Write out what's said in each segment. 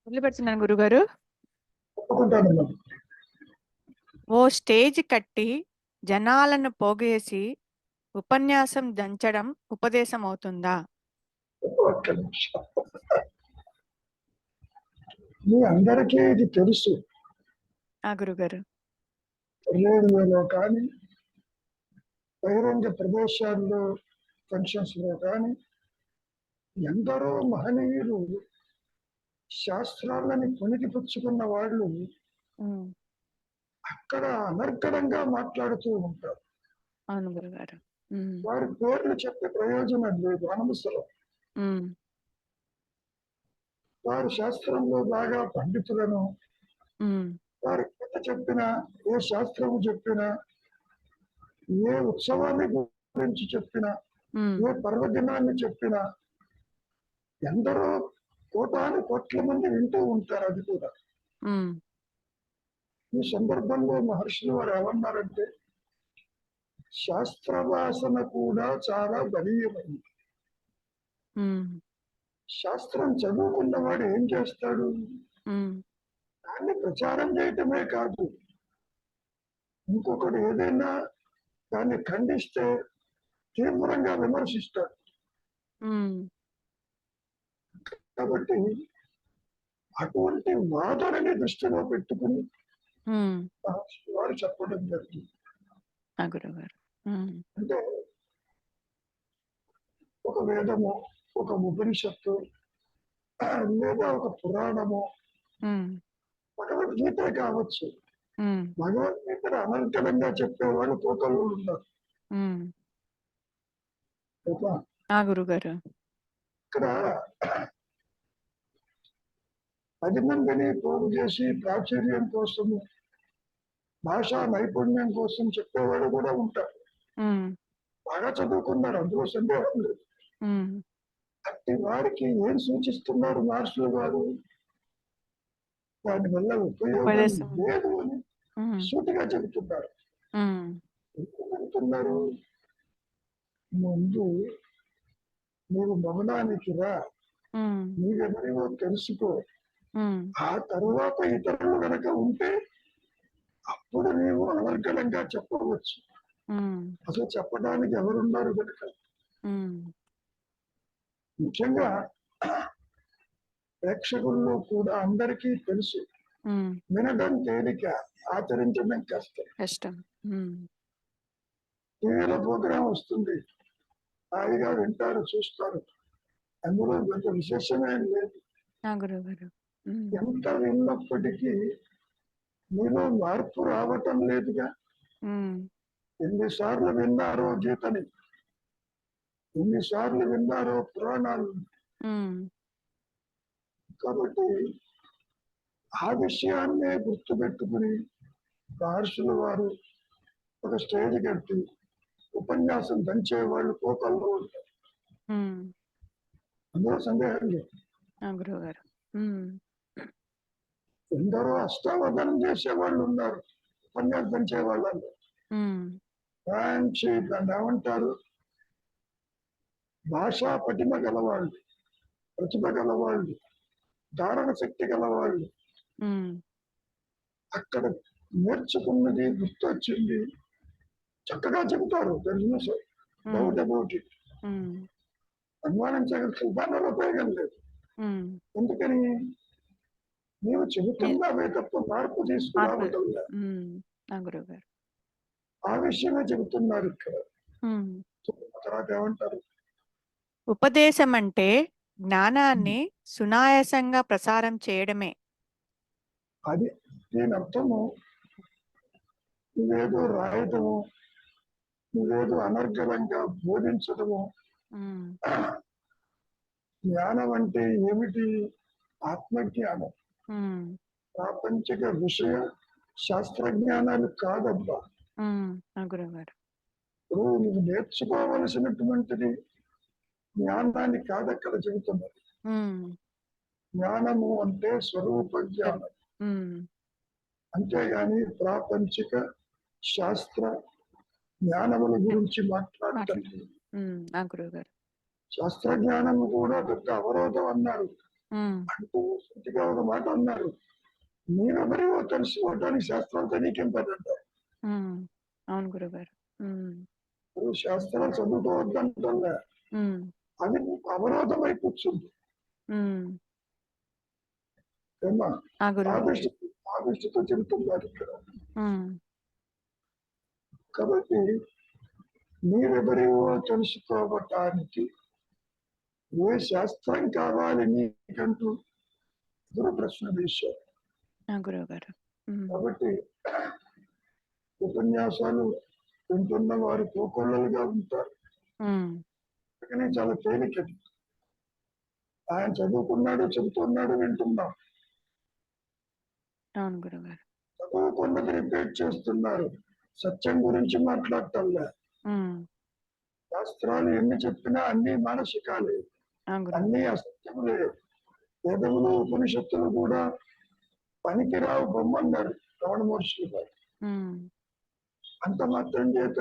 వదిలిపెడుతున్నాను గురుగారు. ఒప్పుకుంటానమ్మా. ఓ స్టేజ్ కట్టి జనాలను పోగేసి ఉపన్యాసం దంచడం ఉపదేశం అవుతుందా? ఒక్క నిమిషం. మీ అందరికీ ఇది తెలుసు. గురుగారు. రేడియోలో కానీ బహిరంగ ప్రదేశాల్లో ఫంక్షన్స్ లో కానీ ఎందరో మహనీయులు శాస్త్రాలని పుణికిపుచ్చుకున్న వాళ్ళు అక్కడ అనర్గళంగా మాట్లాడుతూ ఉంటారు. అవును గురుగారు. వారి పేర్లు చెప్పే ప్రయోజనం లేదు అనవసరం. వారు శాస్త్రంలో బాగా పండితులను, వారి కథ చెప్పినా, ఏ శాస్త్రము చెప్పినా, ఏ ఉత్సవాన్ని గురించి చెప్పినా, ఏ పర్వదినాన్ని చెప్పినా ఎందరో కోటాను కోట్ల మంది వింటూ ఉంటారు. అది కూడా ఈ సందర్భంలో మహర్షులు వారు ఏమన్నారంటే, శాస్త్రవాసన కూడా చాలా బలీయమైంది. శాస్త్రం చదువుకున్నవాడు ఏం చేస్తాడు? దాన్ని ప్రచారం చేయటమే కాదు, ఇంకొకడు ఏదైనా దాన్ని ఖండిస్తే తీవ్రంగా విమర్శిస్తాడు. కాబట్టి అటువంటి వాదనని దృష్టిలో పెట్టుకుని వారు చెప్పడం జరిగింది. అంటే ఒక వేదము, ఒక ఉపనిషత్తు, లేదా ఒక పురాణము, భగవద్గీత కావచ్చు. భగవద్గీతను అనంతరంగా చెప్పేవాళ్ళు కోకలు ఉన్నారు. గురుగారు. ఇక్కడ 10 మందిని పోగు చేసి ప్రాచుర్యం కోసము, భాషా నైపుణ్యం కోసం చెప్పేవాడు కూడా ఉంటారు. బాగా చదువుకున్నారు, అందులో సందేహం లేదు. అట్టి వారికి ఏం సూచిస్తున్నారు మహర్షులు గారు? దానివల్ల ఉపయోగం లేదు అని సూటిగా చెబుతున్నారు. అంటున్నారు, ముందు నీవు మౌనానికి రా, నీవెవరివో తెలుసుకో, ఆ తరువాత ఇతరులు గనక ఉంటే అప్పుడు నీవు అనర్గళంగా చెప్పవచ్చు. అసలు చెప్పడానికి ఎవరున్నారు కనుక. ముఖ్యంగా ప్రేక్షకుల్లో కూడా అందరికీ తెలుసు, వినడం తేలిక, ఆచరించడం కష్టం. టీవీలో ప్రోగ్రాం వస్తుంది, హాయిగా వింటారు, చూస్తారు, అందులో కొంత విశేషమేం లేదు. ఎంత విన్నప్పటికీ మీలో మార్పు రావటం లేదుగా. ఎన్నిసార్లు విన్నారో గీతని, ఎన్నిసార్లు విన్నారో పురాణాలు. కాబట్టి ఆ విషయాన్నే గుర్తుపెట్టుకుని మహర్షులు వారు ఒక స్టేజ్ కట్టి ఉపన్యాసం దంచేవాళ్ళు కోకల్లో ఉంటారు. అందులో సందేహం లేదు. ఎందరో అష్టావధానం చేసేవాళ్ళు ఉన్నారు, ఉపన్యాసం దంచేవాళ్ళు. మంచి దాన్ని ఏమంటారు, భాషా పటిమ గలవాళ్ళు, ప్రతిభ గలవాళ్ళు, ధారణ శక్తి గలవాళ్ళు. అక్కడ నేర్చుకున్నది గుర్తొచ్చింది చక్కగా చెబుతారు. అనుమానించగల దానివల్ల ఉపయోగం లేదు. ఎందుకని? నీవు చెబుతున్నావే తప్ప మార్పు తీసుకురావటం లేదు. ఆ విషయమే చెబుతున్నారు ఇక్కడ. తర్వాత ఏమంటారు, ఉపదేశం అంటే జ్ఞానాన్ని సునాయాసంగా ప్రసారం చేయడమే. అది దీని అర్థము. నువ్వేదో రాయటము, నువ్వేదో అనర్గళంగా బోధించడము. జ్ఞానం అంటే ఏమిటి? ఆత్మజ్ఞానం, ప్రాపంచిక విషయ శాస్త్రజ్ఞానాలు కాదబ్బా. నువ్వు నేర్చుకోవలసినటువంటిది జ్ఞానాన్ని కాదక్కడ చెబుతున్నది. జ్ఞానము అంటే స్వరూప జ్ఞానం, అంతేగాని ప్రాపంచిక శాస్త్ర జ్ఞానముల గురించి మాట్లాడటం. శాస్త్ర జ్ఞానము కూడా పెద్ద అవరోధం అన్నారు. ఉమ్, అంటూ సూటిగా ఒక మాట అన్నారు. నీవెవరివో తెలుసుకోవటానికి శాస్త్రంతో నీకేం పదంట. ఉమ్, అవును గురుగారు. ఉమ్, నువ్వు శాస్త్రాలు చదువుకోవద్దంటున్నా, ఉమ్, అది నీకు అవరోధమై కూర్చుంది. ఉమ్, ఏమ్మా, ఆ ఆ గురుగారు. దృష్టి ఆ దృష్టితో చెబుతున్నారు ఇక్కడ. ఉమ్, కాబట్టి నీవెవరివో తెలుసుకోవటానికి ఏ శాస్త్రం కావాలి నీకంటూ ఇతర ప్రశ్న వేశారు. ఆ గురుగారు. ఉమ్, కాబట్టి ఉపన్యాసాలు వింటున్న వారు కోకొల్లలుగా ఉంటారు. ఉమ్, కానీ చాలా తేలికది. ఆయన చదువుకున్నాడు, చెబుతున్నాడు, వింటున్నాం. అవును గురుగారు. చదువుకున్నది రిపీట్ చేస్తున్నారు. సత్యం గురించి మాట్లాడటంలే. ఉమ్, శాస్త్రాలు ఎన్ని చెప్పినా అన్ని మానసికాలే, ఆ గురుగారు. అన్ని అసత్యములే. వేదములు ఉపనిషత్తులు కూడా పనికిరావు బొమ్మన్నారు రమణ మహర్షి గారు. ఉమ్, అంత మాత్రం చేత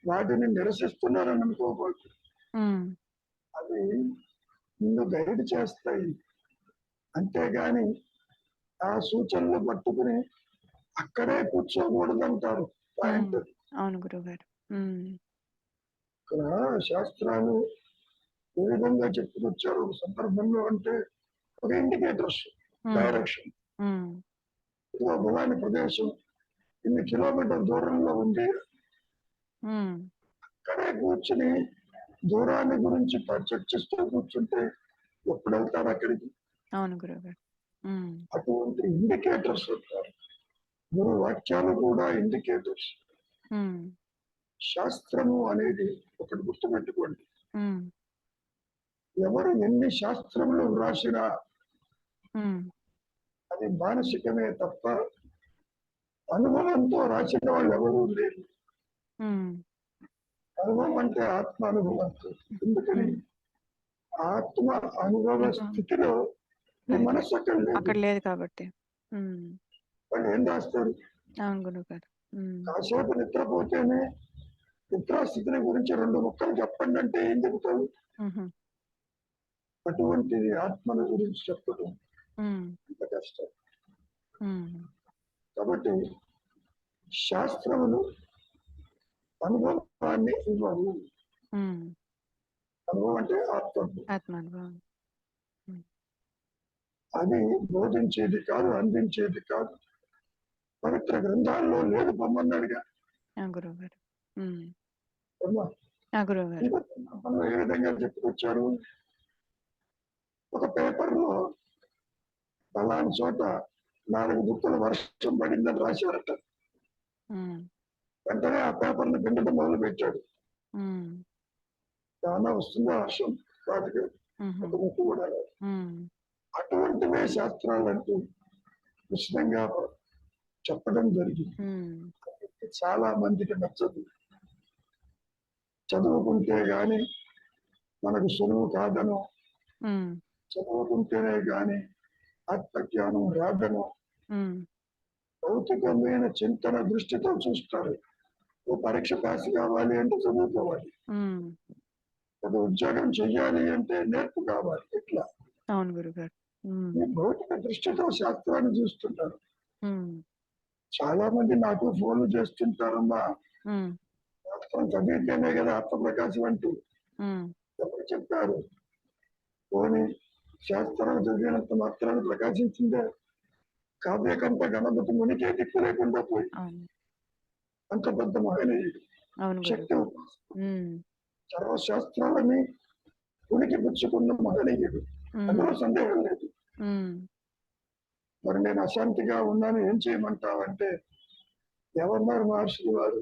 వాటిని నిరసిస్తున్నారని అనుకోకూడదు. ఉమ్, అవి నిన్ను గైడ్ చేస్తాయి. అంతేగాని ఆ సూచనలు పట్టుకుని అక్కడే కూర్చోకూడదంటారు పాయింట్. అవును గురుగారు. ఉమ్, ఇక్కడ శాస్త్రాలు ఏ విధంగా చెప్పుకొచ్చారు ఒక సందర్భంలో అంటే, ఒక ఇండికేటర్స్, డైరెక్షన్. ఉమ్, ఇదిగో బలాని ప్రదేశం ఇన్ని కిలోమీటర్ దూరంలో ఉంది, ఉమ్, అక్కడే కూర్చుని దూరాన్ని గురించి చర్చిస్తూ కూర్చుంటే ఎప్పుడు వెళ్తారు అక్కడికి? అవును గురుగారు. ఉమ్, అటువంటి ఇండికేటర్స్ ఉంటారు. గురు వాక్యాలు కూడా ఇండికేటర్స్. ఉమ్, శాస్త్రము అనేది ఒకటి గుర్తుపెట్టుకోండి. ఉమ్, ఎవరు ఎన్ని శాస్త్రములు వ్రాసినా ఉమ్, అది మానసికమే తప్ప అనుభవంతో రాసిన వాళ్ళు ఎవరూ లేరు. ఉమ్, అనుభవం అంటే ఆత్మ అనుభవం. ఎందుకని ఆత్మ అనుభవ స్థితిలో నీ అది మనస్సు అక్కడ లేదు. అక్కడ లేదు కాబట్టి. ఉమ్, వాళ్ళు ఏం రాస్తారు? అవును గురుగారు. ఉమ్, కాసేపు నిద్రపోతేనే నిద్రాస్థితిని గురించి 2 ముక్కలు చెప్పండి అంటే ఏం చెబుతావు? ఉహు, అటువంటి ఆత్మల గురించి చెప్పడం ఉమ్, అంత కష్టం. ఉమ్, కాబట్టి శాస్త్రములు అనుభవాన్ని ఇవ్వవు. ఉమ్, అనుభవం అంటే ఆత్మ. ఆత్మానుభవం. అది బోధించేది కాదు, అందించేది కాదు. పవిత్ర గ్రంథాల్లో లేదు పొమ్మన్నాడుగా. ఆ గురుగారు. ఉమ్, అమ్మా, ఆ గురుగారు. ఇంకో సందర్భంలో ఏ విధంగా చెప్పుకొచ్చారు? ఒక పేపర్లో పలాని చోట 4 బుక్కల వర్షం పడిందని రాశారట. ఉమ్, వెంటనే ఆ పేపర్ని పిండటం మొదలు పెట్టాడు. ఉమ్, చాలా వస్తుందా వర్షం? కాదు, ఉహు, ఒక ముక్కు కూడా లేదు. ఉమ్, అటువంటివే శాస్త్రాలంటూ విశదంగా చెప్పడం జరిగింది. ఉమ్, చాలా మందికి నచ్చదు. చదువుకుంటే గాని మనకు సులువు కాదనో, ఉమ్, చదువుకుంటేనే గాని ఆత్మజ్ఞానం రాదనో ఉమ్, భౌతికమైన చింతన దృష్టితో చూస్తారు. ఓ పరీక్ష పాస్ కావాలి అంటే చదువుకోవాలి, ఉమ్, ఒక ఉద్యోగం చెయ్యాలి అంటే నేర్పు కావాలి. ఇట్లా అవును గురుగారు. ఉమ్, ఈ భౌతిక దృష్టితో శాస్త్రాన్ని చూస్తుంటారు. ఉమ్, చాలా మంది నాకు ఫోన్లు చేస్తుంటారమ్మా, ఉమ్, శాస్త్రం చదివితేనే కదా ఆత్మప్రకాశం అంటూ. ఉమ్, ఎవరు చెప్పారు? పోనీ శాస్త్రం చదివినంత మాత్రాన్ని ప్రకాశించిందే? కావ్యకంత గణపతి మునికే దిక్కు లేకుండా పోయి అవును. అంత పెద్ద మహనీయుడు, అవును శక్తి గురుగారు. ఉమ్, సర్వశాస్త్రాలని ఉనికి పుచ్చుకున్న మహనీయుడు, ఉమ్, అందులో సందేహం లేదు. ఉమ్, మరి నేను అశాంతిగా ఉన్నాను, ఏం చేయమంటావంటే, ఎవరున్నారు మహర్షులు వారు?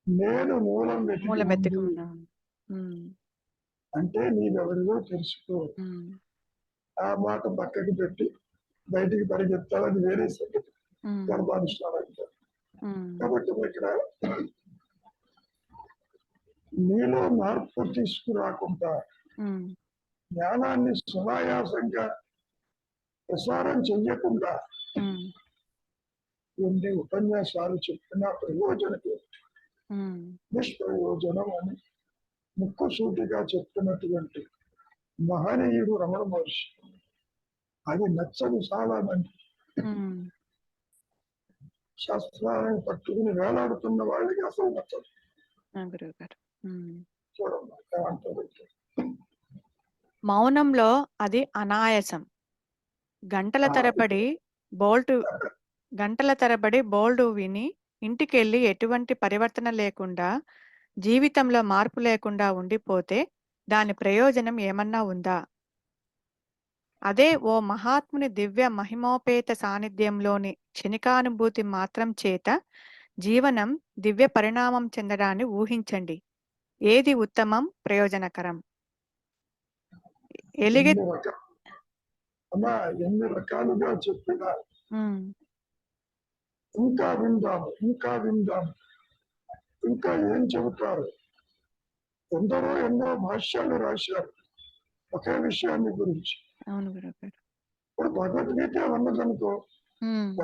నేను మూలం వెతికి మూల ముందు మెత్తుకున్నాను. ఉమ్, అంటే నీవెవరిలో తెలుసుకో. ఉమ్, ఆ మాట పక్కకి పెట్టి బయటికి పరిగెత్తాలని వేరే సంగతి. ఉమ్, గర్భానుష్ఠానం. ఉమ్, కాబట్టి ఇక్కడ నీలో మార్పు తీసుకురాకుండా ఉమ్, జ్ఞానాన్ని సునాయాసంగా ప్రసారం చెయ్యకుండా ఉమ్, ఎన్ని ఉపన్యాసాలు చెప్పినా ప్రయోజనం ఉమ్, నిష్ప్రయోజనం అని ముక్కుసూటిగా చెప్తున్నటువంటి మహనీయుడు రమణ మహర్షి. అది నచ్చదు చాలా మంది. ఉమ్, శాస్త్రాలను పట్టుకుని వేలాడుతున్న వాళ్ళకి అసలు నచ్చదు. ఆ గురువు గారు. చూడమ్మా ఏమంటారు. మౌనంలో అది అనాయాసం. గంటల తరబడి బోల్డు విని ఇంటికెళ్ళి ఎటువంటి పరివర్తన లేకుండా, జీవితంలో మార్పు లేకుండా ఉండిపోతే దాని ప్రయోజనం ఏమన్నా ఉందా? అదే ఓ మహాత్ముని దివ్య మహిమోపేత సాన్నిధ్యంలోని క్షణికానుభూతి మాత్రం చేత జీవనం దివ్య పరిణామం చెందడాన్ని ఊహించండి. ఏది ఉత్తమం, ప్రయోజనకరం? ఎలిగి ఎన్ని రకాలుగా చెప్పినా ఇంకా విందాము, ఇంకా ఏం చెబుతారు. ఎందరో ఎన్నో భాష్యాలు రాశారు ఒకే విషయాన్ని గురించి. అవును గురుగారు. ఇప్పుడు భగవద్గీత ఉన్నదనుకో,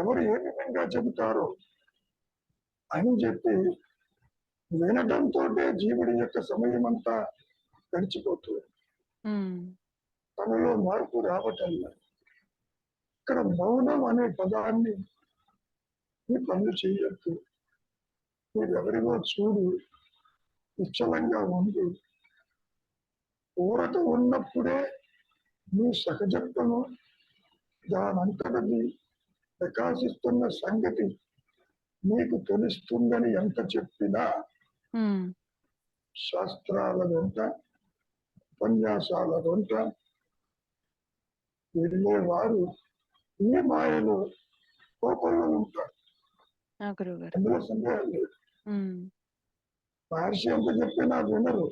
ఎవరు ఏ విధంగా చెబుతారో అని చెప్పి వినడంతో జీవుడి యొక్క సమయం అంతా గడిచిపోతుంది. తనలో మార్పు రావటం లేదు. ఇక్కడ మౌనం అనే పదాన్ని ఈ పనులు చేయొద్దు, మీరెవరిగో చూడు, నిశ్చలంగా ఉండి, ఊరట ఉన్నప్పుడే మీ సహజత్వము దానంతటిది ప్రకాశిస్తున్న సంగతి మీకు తెలుస్తుందని ఎంత చెప్పినా శాస్త్రాల వెంట, ఉపన్యాసాల వెంట వెళ్ళేవారు ఈ మాయలో కోపంలో ఉంటారు. అందులో సందేహం లేదు. మహర్షి ఎంత చెప్పినా వినరు.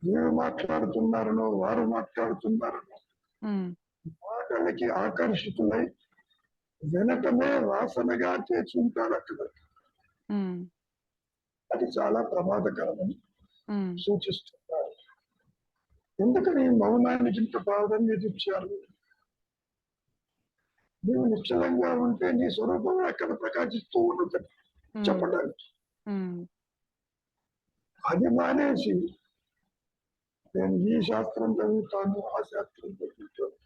వీరు మాట్లాడుతున్నారనో వారు మాట్లాడుతున్నారనో మాటలకి ఆకర్షితులై వినటమే వాసనగా చేర్చుంటారు అక్కడ. అది చాలా ప్రమాదకరమని సూచిస్తున్నారు. ఎందుకని మౌనానికి ఇంత ప్రాధాన్యత ఇచ్చారు? నీవు నిశ్చలంగా ఉంటే నీ స్వరూపం ఎక్కడ ప్రకాశిస్తూ ఉన్నది చెప్పడానికి. అది మానేసి నేను ఈ శాస్త్రం చదువుతాను, ఆ శాస్త్రం చదువుతాను,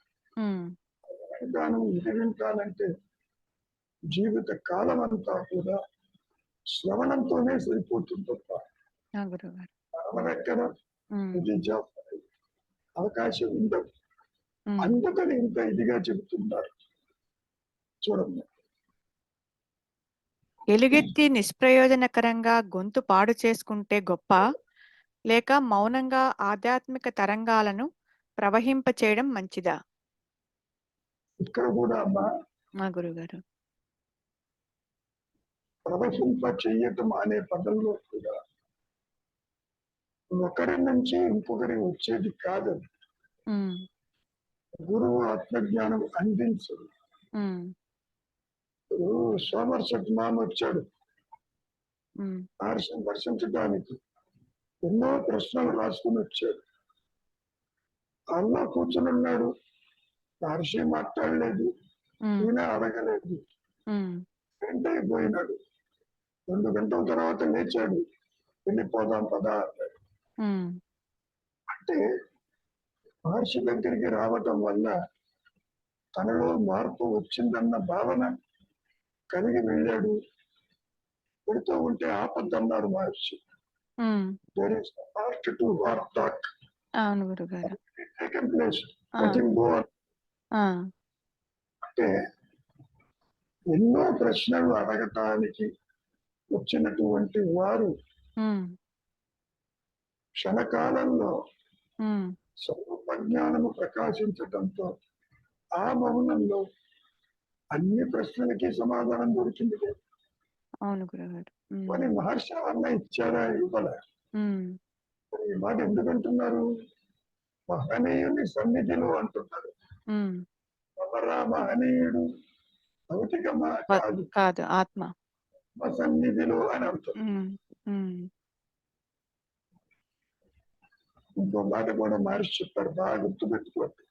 ఇది వింటానంటే జీవిత కాలం అంతా కూడా శ్రవణంతోనే సరిపోతుంది తప్ప ఎక్కడ ఇది అవకాశం ఉండదు. అందుకని ఇంత ఇదిగా చెబుతున్నారు. చూడండి, ఎలుగెత్తి నిష్ప్రయోజనకరంగా గొంతు పాడు చేసుకుంటే గొప్ప, లేక మౌనంగా ఆధ్యాత్మిక తరంగాలను ప్రవహింప చేయడం మంచిదా? ఇక్కడ కూడా అమ్మా మా గురుగారు, ప్రవహింప చెయ్యటం అనే పదంలో కూడా ఒకరి నుంచి ఇంకొకరి వచ్చేది కాదు. గురువు ఆత్మజ్ఞానం అందించదు. సోమర్సెట్ మామ వచ్చాడు మహర్షిని దర్శించడానికి. ఎన్నో ప్రశ్నలు రాసుకుని వచ్చాడు. అలా కూర్చుని ఉన్నాడు. మహర్షి మాట్లాడలేదు, ఈయన అడగలేదు. అయిపోయినాడు. 2 గంటల తర్వాత లేచాడు. వెళ్ళిపోదాం పదా అన్నాడు. అంటే మహర్షి దగ్గరికి రావటం వల్ల తనలో మార్పు వచ్చిందన్న భావన కలిగి వెళ్ళాడు. పెడుతూ ఉంటే ఆపద్దన్నారు మహర్షి. అంటే ఎన్నో ప్రశ్నలు అడగటానికి వచ్చినటువంటి వారు క్షణకాలంలో స్వరూప జ్ఞానము ప్రకాశించటంతో ఆ మౌనంలో అన్ని ప్రశ్నలకి సమాధానం దొరికింది. అవును గురుగారు. మరి మహర్షి అన్న ఇచ్చారా? ఇవ్వలే. ఈ మాట ఎందుకంటున్నారు? మహనీయుని సన్నిధిలో అంటున్నారు. ఎవరా మహనీయుడు? భౌతికమా? కాదు, ఆత్మ సన్నిధిలో అని అర్థం. ఇంకో మాట కూడా మహర్షి చెప్పారు, బాగా గుర్తుపెట్టుకోండి.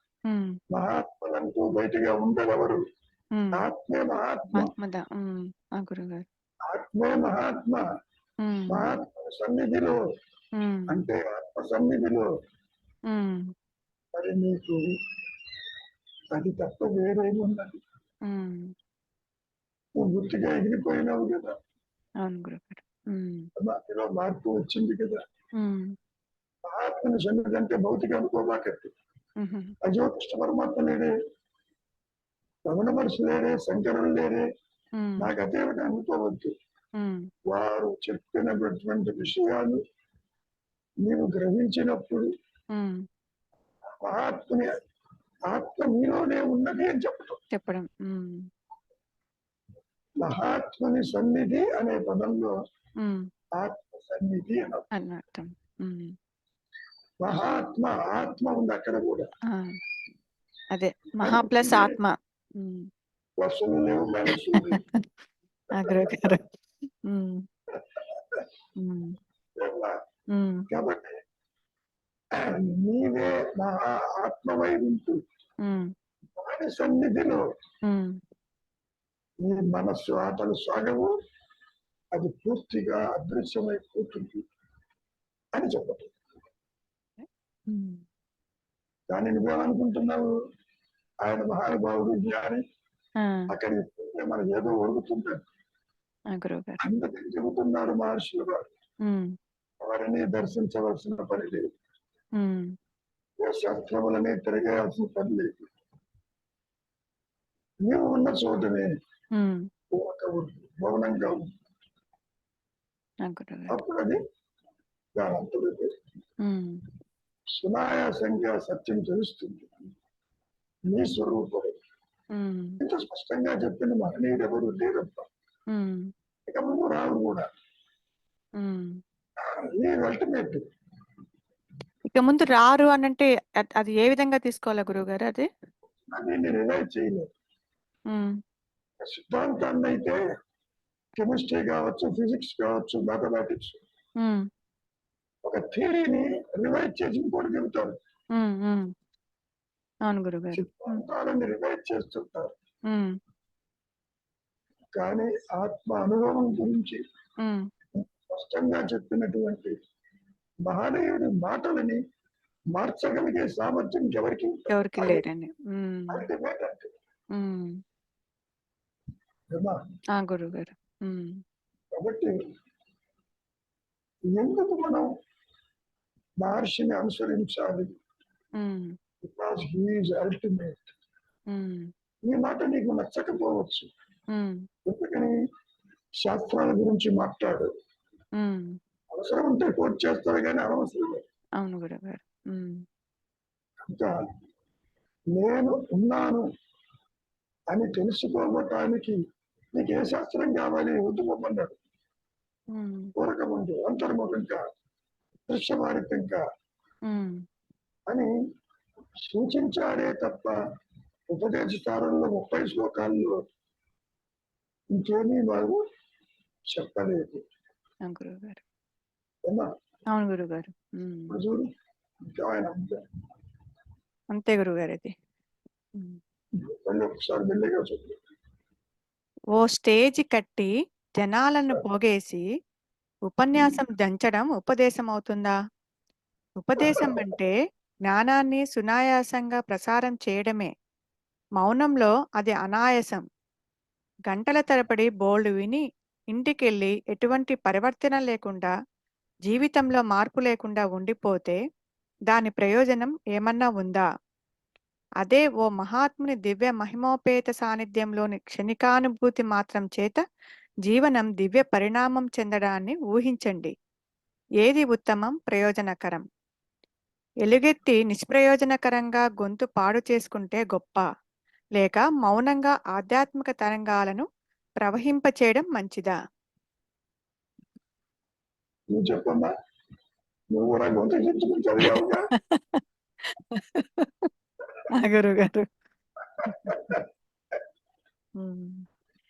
మహాత్మలంటూ బయటగా ఉండేవారు. ఆత్మే మహాత్మ. గురుగారు, ఆత్మే మహాత్మ. మహాత్మ సన్నిధిలో అంటే ఆత్మ సన్నిధిలో మరి నీకు అది తప్ప వేరేమున్నది? నువ్వు గుర్తుగా ఎగిరిపోయినావు కదా, అవును గురుగారు. నాలో మార్పు వచ్చింది కదా. ఆత్మని సన్నిధి అంటే భౌతిక అనుకోబాకట్టు. అయ్యో కృష్ణ పరమాత్మ లేడే, రమణ మహర్షి లేడే, శంకరులు లేడే, నాకు అదేమిటి అనుకోవద్దు. వారు చెప్పినటువంటి విషయాలు నీవు గ్రహించినప్పుడు ఆత్మని ఆత్మ నీలోనే ఉన్నది అని చెప్పడం. మహాత్మని సన్నిధి అనే పదంలో ఆత్మ సన్నిధి అన్నర్థం. మహాత్మ ఆత్మ ఉంది అక్కడ కూడా. అదే మహా ప్లస్ ఆత్మ. వసూలు లేవు, మనసులు లేవు. కాబట్టి నీవే మహా ఆత్మవై ఉంటూ వారి సన్నిధిలో నీ మనస్సు ఆటలు సాగవు, అది పూర్తిగా అదృశ్యమైపోతుంది అని చెప్పదు. కానీ నువ్వేమనుకుంటున్నావు, ఆయన మహానుభావుడు జ్ఞాని, అక్కడికి మనకి ఏదో ఒరుగుతుంటాడు అందుకని చెబుతున్నారు మహర్షులు గారు. వారిని దర్శించవలసిన పని లేదు, ఏ శాస్త్రములని తిరగేయాల్సిన పని లేదు. నీవు ఉన్న చోటనే మౌనంగా ఉంది, అప్పుడు అది దానంతటి సునాయాసంగా సత్యం తెలుస్తుంది. నీ స్వరూపం ఇంత స్పష్టంగా చెప్పిన మహనీయుడు ఎవరు లేరప్ప, ఇక ముందు రావు కూడా. అల్టిమేట్ ఇక ముందు రారు అనంటే అది ఏ విధంగా తీసుకోవాలా గురువు గారు? అది నేను రిలైజ్ చేయలేదు. సిద్ధాంతాన్ని అయితే కెమిస్ట్రీ కావచ్చు, ఫిజిక్స్ కావచ్చు, మ్యాథమెటిక్స్ ఒక థియరీని రివైజ్ చేసి ఇంకోటి చెబుతారు. అవును గురుగారు. సిద్ధాంతాలను రివైజ్ చేస్తుంటారు, కానీ ఆత్మ అనుభవం గురించి స్పష్టంగా చెప్పినటువంటి మహనీయుడి మాటలని మార్చగలిగే సామర్థ్యం ఎవరికి లేదండి. గురువు గారు. కాబట్టి ఎందుకు మనం మహర్షిని అనుసరించాలి? Because he is ultimate. ఈ మాట నీకు నచ్చకపోవచ్చు, ఎందుకని శాస్త్రాల గురించి మాట్లాడు, అవసరం ఉంటే కోట్ చేస్తారు కానీ అనవసరం. అవును గురుగారు. ఇంకా నేను ఉన్నాను అని తెలుసుకోవటానికి నీకు ఏ శాస్త్రం కావాలి? ఉద్దుమన్నాడు. పూరకముందు అంతర్ముఖంగా, దృశ్యమానికంగా అని సూచించాడే తప్ప ఉపదేశకారుల్లో 30 శ్లోకాల్లో ఇంకేమీ వారు చెప్పలేదు. అవును గురుగారు. చూడు, అంతే గురుగారు. అది ఒకసారి మెల్లిగా చెప్పు. ఓ స్టేజ్ కట్టి జనాలను పోగేసి ఉపన్యాసం దంచడం ఉపదేశం అవుతుందా? ఉపదేశం అంటే జ్ఞానాన్ని సునాయాసంగా ప్రసారం చేయడమే. మౌనంలో అది అనాయాసం. గంటల తరబడి బోల్డు విని ఇంటికెళ్ళి ఎటువంటి పరివర్తన లేకుండా, జీవితంలో మార్పు లేకుండా ఉండిపోతే దాని ప్రయోజనం ఏమన్నా ఉందా? అదే ఓ మహాత్ముని దివ్య మహిమోపేత సాన్నిధ్యంలోని క్షణికానుభూతి మాత్రం చేత జీవనం దివ్య పరిణామం చెందడాన్ని ఊహించండి. ఏది ఉత్తమం, ప్రయోజనకరం? ఎలుగెత్తి నిష్ప్రయోజనకరంగా గొంతు పాడు చేసుకుంటే గొప్ప, లేక మౌనంగా ఆధ్యాత్మిక తరంగాలను ప్రవహింపచేయడం మంచిదా? నువ్వు చెప్పమ్మా, నువ్వు కూడా గొంతు చించుకుని చదివావుగా. గురుగారు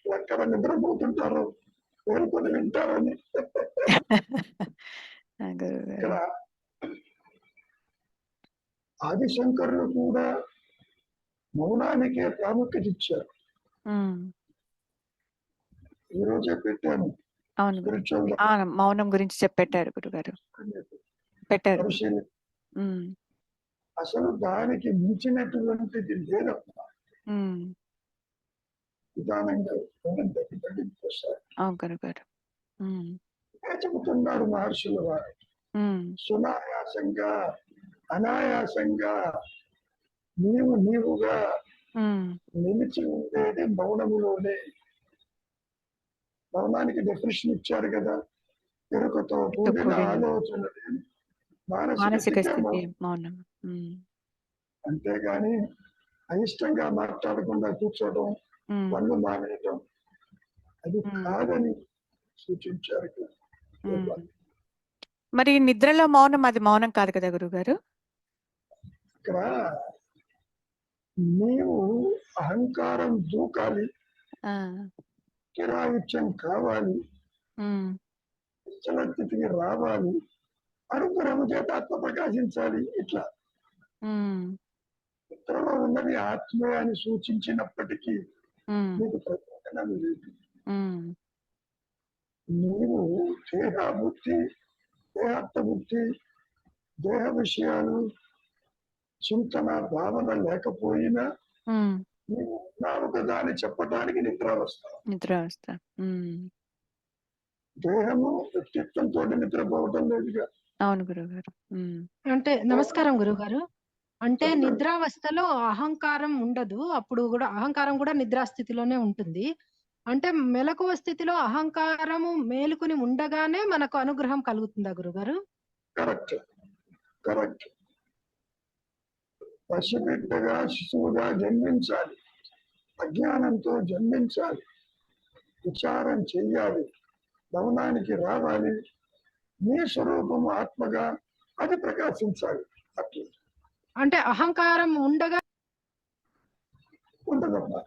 ఎక్కడ నిద్రపోతుంటారు, పేరుకొని వింటారని. ఇక్కడ ఆదిశంకరులు కూడా మౌనానికే ప్రాముఖ్యత ఇచ్చారు. ఈరోజే పెట్టాను, అవును గురు. స్పిరిచువల్ ఆ, మౌనం గురించి చెప్పెట్టారు గురుగారు. పెట్టారు గురు. పరిశీలి ఉమ్, అసలు దానికి మించినటువంటిది లేదమ్మా. ఉమ్, విధానంగా తగ్గిపోతారు. అవును గురుగారు. ఉమ్, చెబుతున్నాడు మహర్షుల వారు. ఉమ్, సునాయాసంగా అనాయాసంగా నీవుగా ఉమ్, నిలిచి ఉండేది మౌనములోనే. మౌనానికి డెఫినేషన్ ఇచ్చారు కదా, ఎరుకతో కూడిన ఆలోచన మానసిక మానసిక స్థితి స్థితి మౌనం. ఉమ్, అంతేగాని అయిష్టంగా మాట్లాడకుండా కూర్చోవడం, ఉమ్, పనులు మానేయటం అది కాదని సూచించారు కదా. ఉమ్. మరి నిద్రలో మౌనం అది మౌనం కాదు కదా గురుగారు? ఇక్కడ నీవు అహంకారం దూకాలి, ఆ, కిరాయిత్యం కావాలి, ఉమ్, నిశ్చల స్థితికి రావాలి, అనుగ్రహం చేత ఆత్మ ప్రకాశించాలి. ఇట్లా ఉమ్, నిద్రలో ఉన్నది ఆత్మే అని సూచించినప్పటికీ ఉమ్, నీకు ప్రయోజనం లేదు. ఉమ్, నీవు దేహబుద్ధి, దేహాత్మబుద్ధి, దేహ విషయాలు చింతన భావన లేకపోయినా ఉమ్. నీవు ఉన్నావు కదా అని చెప్పడానికి నిద్ర వస్తావు. నిద్రావస్థ. ఉమ్, దేహము వ్యక్తిత్వంతో నిద్రపోవటం లేదుగా. అవును గురుగారు. ఉమ్, అంటే నమస్కారం గురుగారు. అంటే నిద్రావస్థలో అహంకారం ఉండదు, అప్పుడు కూడా అహంకారం కూడా నిద్రా స్థితిలోనే ఉంటుంది. అంటే మెలకువ స్థితిలో అహంకారము మేలుకుని ఉండగానే మనకు అనుగ్రహం కలుగుతుందా గురుగారు? Correct correct. పసిబిడ్డగా శిశువుగా జన్మించాలి, అజ్ఞానంతో జన్మించాలి, విచారం చెయ్యాలి, భవనానికి రావాలి, నీ స్వరూపము ఆత్మగా అది ప్రకాశించాలి. అట్లా అంటే అహంకారం ఉండగా ఉండదమ్మా.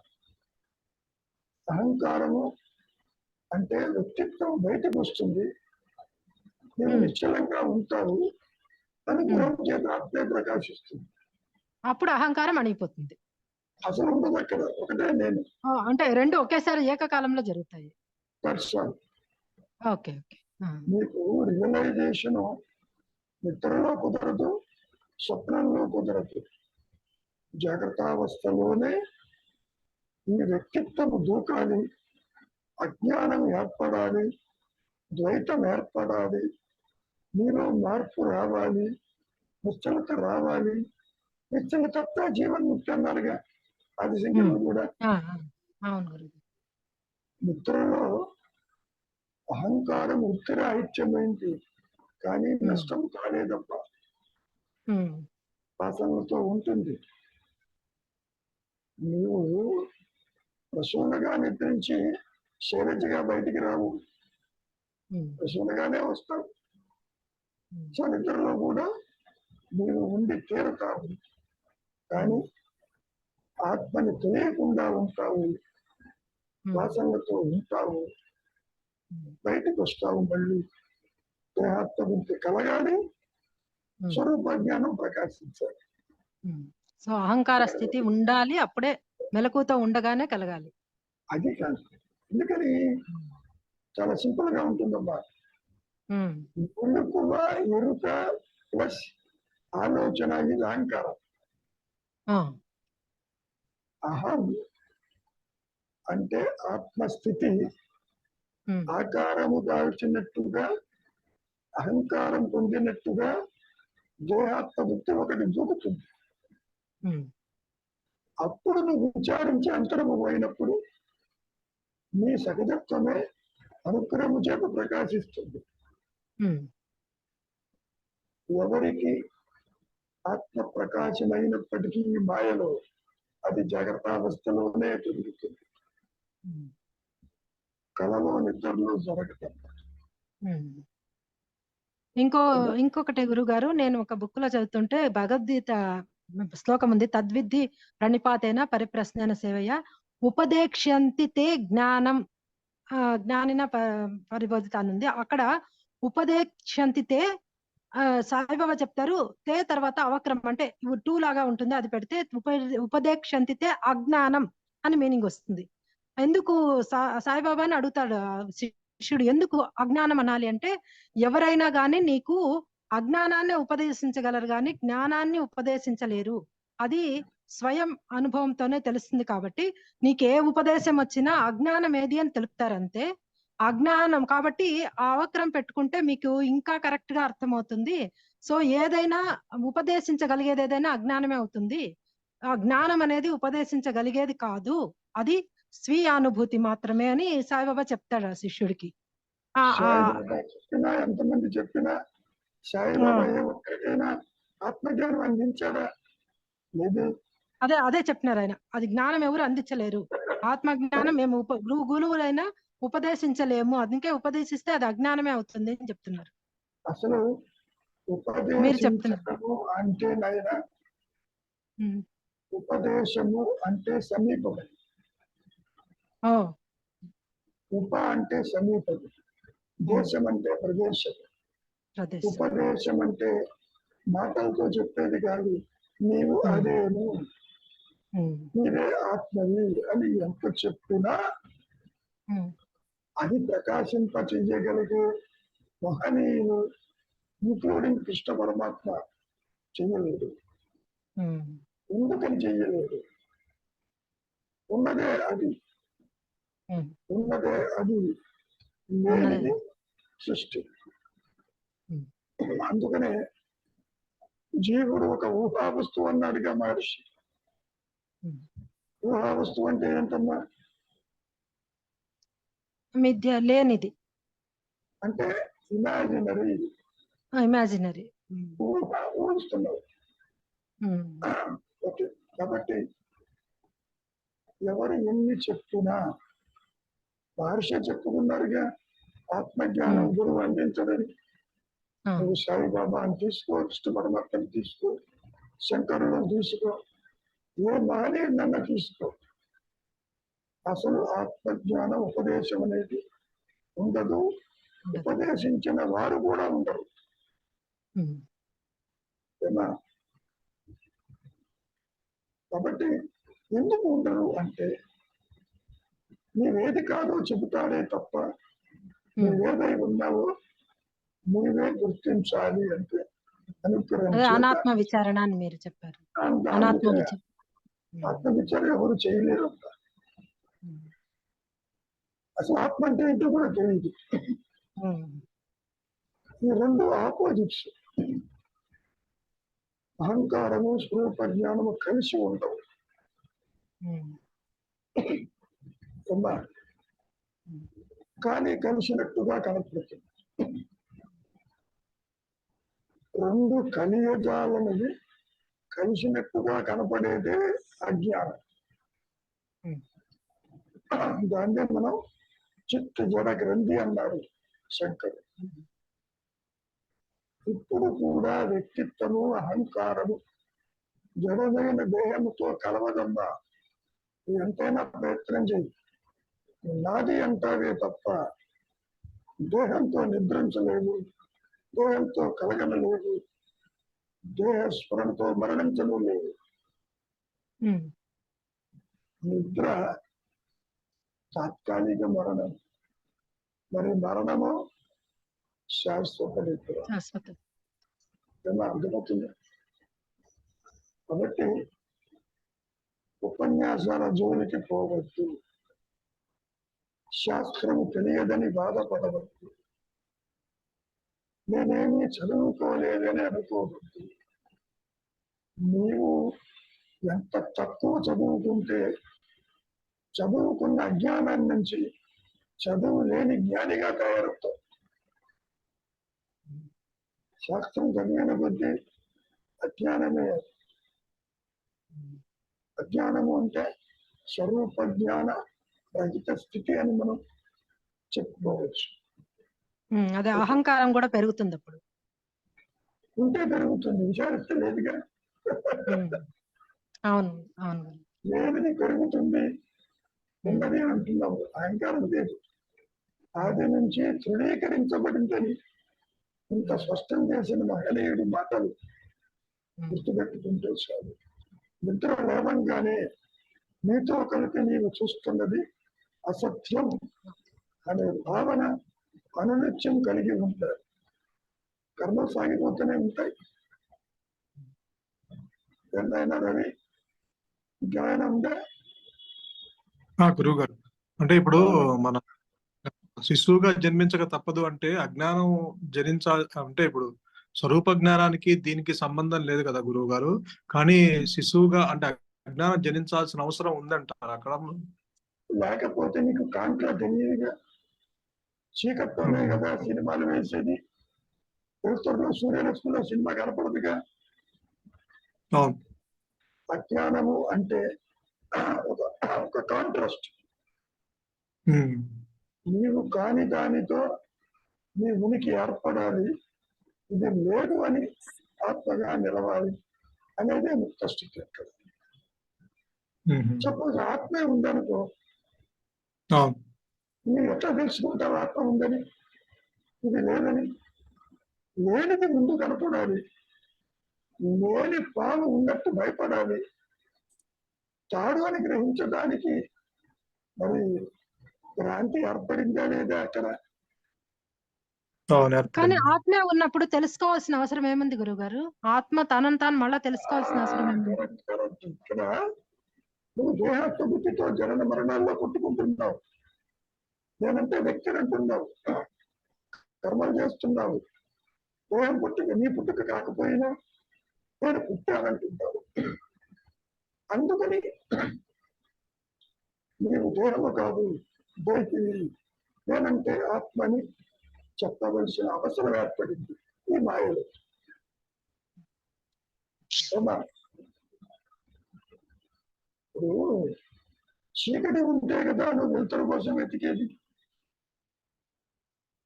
అహంకారము అంటే వ్యక్తిత్వం బయటకు వస్తుంది, నేను నిశ్చలంగా ఉంటావు, అనుగ్రహం చేత ఆత్మే ప్రకాశిస్తుంది. అప్పుడు అహంకారం అణిగిపోతుంది. అసలు ఉండదు అక్కడ, ఒకటే నేను. అంటే రెండు ఒకేసారి ఏకకాలంలో జరుగుతాయి. Person okay okay. మీకు రియలైజేషన్ నిద్రలో కుదరదు, స్వప్నంలో కుదరదు. జాగ్రత్తావస్థలోనే ఈ వ్యక్తిత్వం దూకాలి, అజ్ఞానం ఏర్పడాలి, ద్వైతం ఏర్పడాలి, నీలో మార్పు రావాలి, నిశ్చలత రావాలి. నిశ్చలత జీవన్ముక్తి అన్నారుగా అది శంకరులు కూడా. అవును గురు. నిద్రలో అహంకారం ఉత్తరాహిత్యమైంది, కానీ నష్టం కాలేదప్ప, వాసనలతో ఉంటుంది. నీవు ప్రసూనగా నిద్రించి శైలజగా బయటికి రావు, ప్రసూనగానే వస్తావు. సో నిద్రలో కూడా నీవు ఉండి తీరుతావు, కానీ ఆత్మని తెలియకుండా ఉంటావు, వాసనలతో ఉంటావు, బయటకు వస్తావు. మళ్ళీ దేహాత్మబుద్ధి కలగాలి, స్వరూప జ్ఞానం ప్రకాశించాలి. సో అహంకార స్థితి ఉండాలి, అప్పుడే మెలకుతో ఉండగానే కలగాలి. అది కాదు, ఎందుకని చాలా సింపుల్ గా ఉంటుందమ్మా. మెలకువ ఎరుక ప్లస్ ఆలోచన, ఇది అహంకారం. అహం అంటే ఆత్మస్థితి ఆకారము దాల్చినట్టుగా, అహంకారం పొందినట్టుగా దేహాత్మబుద్ధి ఒకటి దూకుతుంది. అప్పుడు నువ్వు విచారించి అంతరము పోయినప్పుడు నీ సహజత్వమే అనుగ్రహము చేత ప్రకాశిస్తుంది. ఎవరికి ఆత్మ ప్రకాశమైనప్పటికీ మాయలో అది జాగ్రత్తావస్థలోనే తిరుగుతుంది, కలలో నిద్రలో జరగటం. ఇంకొకటి గురుగారు, నేను ఒక బుక్ లో చదువుతుంటే భగవద్గీత శ్లోకం ఉంది, తద్విద్ధి ప్రణిపాతేన పరిప్రశ్న సేవయ ఉపదేక్ష్యంతి తే జ్ఞానం జ్ఞానిన పరిబోధిత అని ఉంది. అక్కడ ఉపదేక్ష్యంతి తే సాయిబాబా చెప్తారు, తే తర్వాత అవక్రమం అంటే 2 లాగా ఉంటుంది, అది పెడితే ఉపదేక్ష్యంతి తే అజ్ఞానం అని మీనింగ్ వస్తుంది. ఎందుకు సాయిబాబాని అడుగుతాడు శిష్యుడు ఎందుకు అజ్ఞానం అనాలి అంటే, ఎవరైనా గాని నీకు అజ్ఞానాన్ని ఉపదేశించగలరు గాని జ్ఞానాన్ని ఉపదేశించలేరు. అది స్వయం అనుభవంతోనే తెలుస్తుంది కాబట్టి నీకు ఏ ఉపదేశం వచ్చినా అజ్ఞానం ఏది అని తెలుపుతారంతే. అజ్ఞానం కాబట్టి ఆ అవక్రం పెట్టుకుంటే మీకు ఇంకా కరెక్ట్ గా అర్థమవుతుంది. సో ఏదైనా ఉపదేశించగలిగేది ఏదైనా అజ్ఞానమే అవుతుంది. ఆ జ్ఞానం అనేది ఉపదేశించగలిగేది కాదు, అది స్వీయ అనుభూతి మాత్రమే అని సాయిబాబా చెప్తాడు ఆ శిష్యుడికి. ఆ ఆ సాయిబాబా చెప్పినా ఎంతమంది చెప్పినా సాయిబాబా ఏ ఒక్కరికైనా ఆత్మజ్ఞానం అందించాడా? లేదు. అదే అదే చెప్తున్నారు ఆయన. అది జ్ఞానం ఎవరు అందించలేరు. ఆత్మ జ్ఞానం మేము గురువులైనా ఉపదేశించలేము, అందుకే ఉపదేశిస్తే అది అజ్ఞానమే అవుతుంది అని చెప్తున్నారు. అసలు మీరు చెప్తున్నారు. ఉపదేశించడము అంటే నైనా ఉపదేశము అంటే సమీపము. ఓ ఉప అంటే సమీపము, దేశం అంటే ప్రదేశం. ప్రదేశం. ఉపదేశం అంటే మాటలతో చెప్పేది కాదు, నీవు అదేను, నీవే ఆత్మవి అని ఎంత చెప్పినా అది ప్రకాశింప చెయ్యగలిగే మహనీయులు ఇంక్లూడింగ్ కృష్ణ పరమాత్మ చెయ్యలేదు. ఎందుకని చెయ్యలేదు? ఉన్నదే అది, ఉన్నదే అది, లేనిది సృష్టి. అందుకనే జీవుడు ఒక ఊహా వస్తువు అన్నాడుగా మహర్షి. ఊహా వస్తువు అంటే ఏంటమ్మా? మిథ్య, లేనిది అంటే ఇమాజినరీ, ఇమాజినరీ, ఊహిస్తున్నావు. ఓకే, కాబట్టి ఎవరు ఎన్ని చెప్పినా మహర్షి చెప్పుకున్నారుగా ఆత్మజ్ఞానం గురువు అందించదని. నువ్వు సాయిబాబాని తీసుకో, కృష్ణ పరమాత్మని తీసుకో, శంకరులను తీసుకో, ఏ మహనీయుడన్నా తీసుకో, అసలు ఆత్మజ్ఞానం ఉపదేశం అనేది ఉండదు. ఉపదేశించిన వారు కూడా ఉండరు. కాబట్టి ఎందుకు ఉండరు అంటే, నీవేది కాదో చెబుతాడే తప్ప నువ్వేదై ఉన్నావో నువ్వే గుర్తించాలి అంటే అనాత్మ విచారణ అని మీరు చెప్పారు. ఆత్మ విచారణ ఎవరు చేయలేరు. అసలు ఆత్మ అంటే ఏంటో కూడా తెలియదు. ఈ రెండు ఆపోజిట్స్, అహంకారము స్వరూప జ్ఞానము కలిసి ఉండవు. కానీ కలిసినట్టుగా కనపడుతుంది. రెండు కలియుగాలనేది కలిసినట్టుగా కనపడేదే అజ్ఞానం. దాన్నే మనం చిత్త జడ గ్రంథి అన్నారు శంకరు. ఇప్పుడు కూడా వ్యక్తిత్వము అహంకారము జడమైన దేహముతో కలవదమ్మా. ఎంతైనా ప్రయత్నం చేయి, నాది అంటావే తప్ప దేహంతో నిద్రించలేదు, దేహంతో కలగనలేదు, దేహ స్మరణతో మరణించడం లేదు. నిద్ర తాత్కాలిక మరణం, మరి మరణము శాశ్వత నిద్ర. అర్థమవుతుంది. కాబట్టి ఉపన్యాసాల జోలికి పోవద్దు, శాస్త్రము తెలియదని బాధపడవద్దు, నేనేమీ చదువుకోలేదని అనుకోవద్దు. నీవు ఎంత తక్కువ చదువుకుంటే చదువుకున్న అజ్ఞానం నుంచి చదువు లేని జ్ఞానిగా తయారవుతావు. శాస్త్రం చదివిన కొద్దీ అజ్ఞానమే. అజ్ఞానము అంటే స్వరూప జ్ఞాన రహిత స్థితి అని మనం చెప్పుకోవచ్చు. అదే అహంకారం కూడా పెరుగుతుంది అప్పుడు. ఉంటే పెరుగుతుంది, విచారిస్తే లేదుగా. అవును అవును. లేదని పెరుగుతుంది, ఉన్నది అంటున్నావు. అహంకారం లేదు, ఆది నుంచి తృణీకరించబడిందని ఇంత స్పష్టం చేసిన మహనీయుడి మాటలు గుర్తుపెట్టుకుంటూ చాలు. నిద్ర లేవంగానే నీతో కలిపి నీవు చూస్తున్నది అసత్యం అనే భావన అనునిత్యం కలిగి ఉంటారు. కర్మలు సాగిపోతూనే ఉంటాయి. ఎంతైనా రవి ఇంకేమైనా ఉందా? గురువు గారు, అంటే ఇప్పుడు మన శిశువుగా జన్మించక తప్పదు అంటే అజ్ఞానం జనించాలి అంటే ఇప్పుడు స్వరూప జ్ఞానానికి దీనికి సంబంధం లేదు కదా గురువు గారు. కానీ శిశువుగా అంటే అజ్ఞానం జనించాల్సిన అవసరం ఉందంటారు అక్కడ. లేకపోతే నీకు కాంట్రా తెలియదుగా. చీకట్లోనే కదా సినిమాలు వేసేది. వెలుతురులో సూర్యలక్ష్మిలో సినిమా కనపడదుగా. అవును. అజ్ఞానము అంటే ఒక కాంట్రాస్ట్. నీవు కాని దానితో నీ ఉనికి ఏర్పడాలి, ఇది లేదు అని ఆత్మగా నిలవాలి అనేది ముక్త స్థితి. అక్కడ సపోజ్ ఆత్మే ఉందనుకో, నువ్వు ఎట్లా తెలుసుకుంటావు ఆత్మ ఉందని? ఇది లేదని. లేనిది ముందు కనపడాలి, లేని పాము ఉన్నట్టు భయపడాలి. తాడు అని గ్రహించడానికి మరి భ్రాంతి ఏర్పడిందా లేదా అక్కడ? కానీ ఆత్మ ఉన్నప్పుడు తెలుసుకోవాల్సిన అవసరం ఏముంది గురువు గారు? ఆత్మ తనను తాను మళ్ళా తెలుసుకోవాల్సిన అవసరం ఏముంది? ఇక్కడ నువ్వు దేహత్వ బుద్ధితో జనన మరణాల్లో కొట్టుకుంటున్నావు. నేనంటే వ్యక్తిని అంటున్నావు, కర్మలు చేస్తున్నావు. దేహం పుట్టుక నీ పుట్టుక కాకపోయినా నేను పుట్టానంటున్నావు. అందుకని నీవు దేహము కాదు, దేహిని, నేనంటే ఆత్మని చెప్పవలసిన అవసరం ఏర్పడింది ఈ మాయలో. ఇప్పుడు చీకటి ఉంటే కదా నువ్వు వెలుతురు కోసం వెతికేది.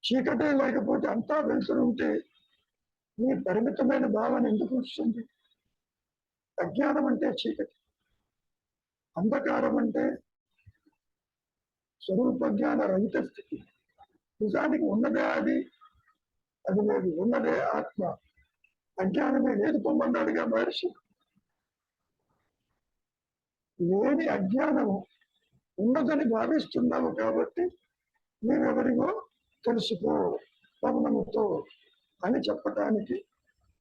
చీకటే లేకపోతే అంతా వెలుతురు ఉంటే నీ పరిమితమైన భావన ఎందుకు వస్తుంది? అజ్ఞానం అంటే చీకటి, అంధకారం అంటే స్వరూప జ్ఞాన రహిత స్థితి. నిజానికి ఉన్నదే అది, అది లేదు. ఉన్నదే ఆత్మ, అజ్ఞానమే లేదు పొమ్మన్నాడుగా మహర్షి. లేని అజ్ఞానము ఉన్నదని భావిస్తున్నావు కాబట్టి నీవెవరిగో తెలుసుకో పవనముతో అని చెప్పటానికి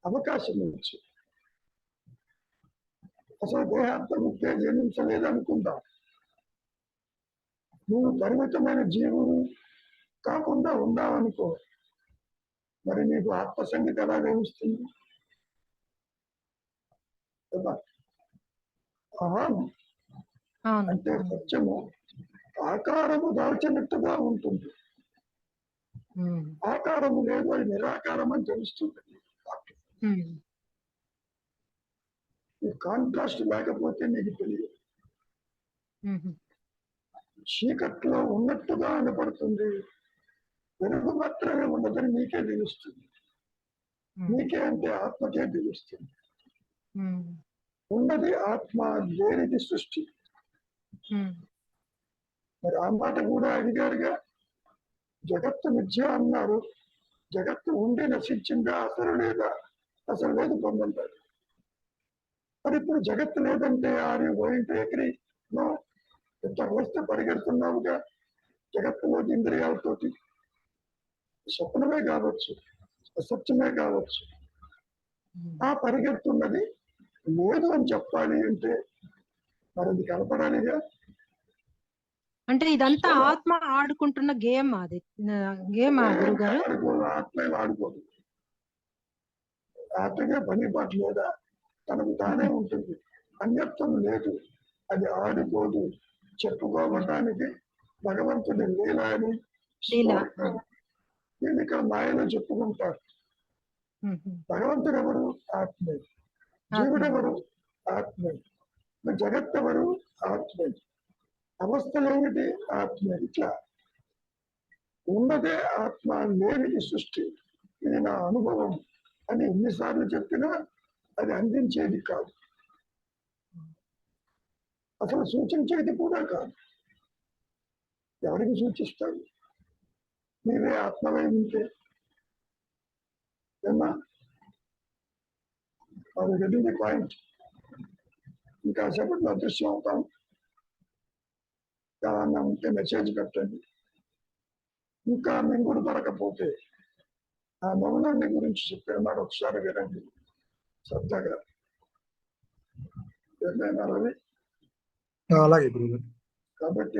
అవకాశం ఇచ్చు. అసలు దేహాత్మకే జన్మించలేదనుకుందాం, నువ్వు పరిమితమైన జీవుడు కాకుండా ఉన్నావనుకో, మరి నీకు ఆత్మ సంగతి ఎలా తెలుస్తుంది? అంటే సత్యము ఆకారము దాల్చినట్టుగా ఉంటుంది. ఆకారము లేదు, అది నిరాకారం అని తెలుస్తుంది. ఈ కాంట్రాస్ట్ లేకపోతే నీకు తెలియదు. చీకట్లో ఉన్నట్టుగా అనపడుతుంది, వెలుగు మాత్రమే ఉన్నదని నీకే తెలుస్తుంది. నీకే అంటే ఆత్మకే తెలుస్తుంది. ఉన్నది ఆత్మ, లేనిది సృష్టి. మరి ఆ మాట కూడా అడిగారుగా, జగత్తు మిథ్య అన్నారు. జగత్తు ఉండి నశించిందా, అసలు లేదా? అసలు లేదు పొందంటారు. మరి ఇప్పుడు జగత్తు లేదంటే ఆరు గోయింగ్ టు అగ్రీ? నో. ఎంత వస్తే పరిగెడుతున్నావుగా జగత్తులోకి ఇంద్రియాలతోటి. స్వప్నమే కావచ్చు, అసత్యమే కావచ్చు, ఆ పరిగెడుతున్నది లేదు అని చెప్పాలి అంటే మరి అది కనపడాలిగా. అంటే ఇదంతా ఆత్మ ఆడుకుంటున్న గేమ్, అది గేమ్ గురువు గారు. ఆత్మే ఆడుకోదు, ఆత్మగా పని పాట లేదా, తనకు తానే ఉంటుంది, అన్యత్వం లేదు, అది ఆడుకోదు. చెప్పుకోవటానికి భగవంతుడి లీల అని నేను ఇక్కడ మాయలో చెప్పుకుంటారు. భగవంతుడు ఎవరు? ఆత్మే. జీవుడెవరు? ఆత్మే. జగత్తెవరు? ఆత్మే. అవస్థలేమిటి? ఆత్మే. ఇట్లా ఉన్నదే ఆత్మ, లేనిది సృష్టి. ఇది నా అనుభవం అని ఎన్నిసార్లు చెప్పినా అది అందించేది కాదు, అసలు సూచించేది కూడా కాదు. ఎవరికి సూచిస్తాడు? నీవే ఆత్మవై ఉంటే ఏమా? అది గెటింగ్ ది పాయింట్. ఇంకా సేపట్లో అదృశ్యం అవుతాం. ఏమన్నా ఉంటే మెసేజ్ పెట్టండి. ఇంకా మింగుడు పడకపోతే ఆ మౌనాన్ని గురించి చెప్పిన మాట ఒకసారి వినండి శ్రద్ధగా. ఏమైనా రవి? అలాగే గురుగారు. కాబట్టి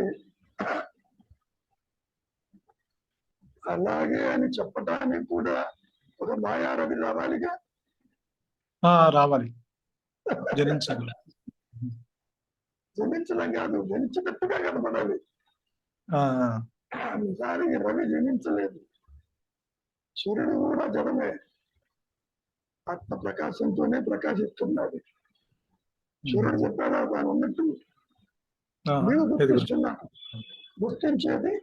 అలాగే అని చెప్పడానికి కూడా ఒక మాయారవి రావాలిగా. రావాలి, జనించాలి. జనించడం కాదు, జనించినట్టుగా కనపడాలి. ఆ, నిజానికి రవి జనించలేదు, సూర్యుడు కూడా జడమే, ఆత్మ ప్రకాశంతోనే ప్రకాశిస్తున్నాడు. సూర్యుడు చెప్పాడా తాను ఉన్నట్టు నీవు గుర్తిస్తున్నాను. గుర్తించేది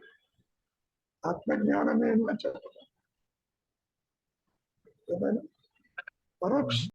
ఆత్మజ్ఞానమే అని చెప్పడం. ఏమైనా పరోక్ష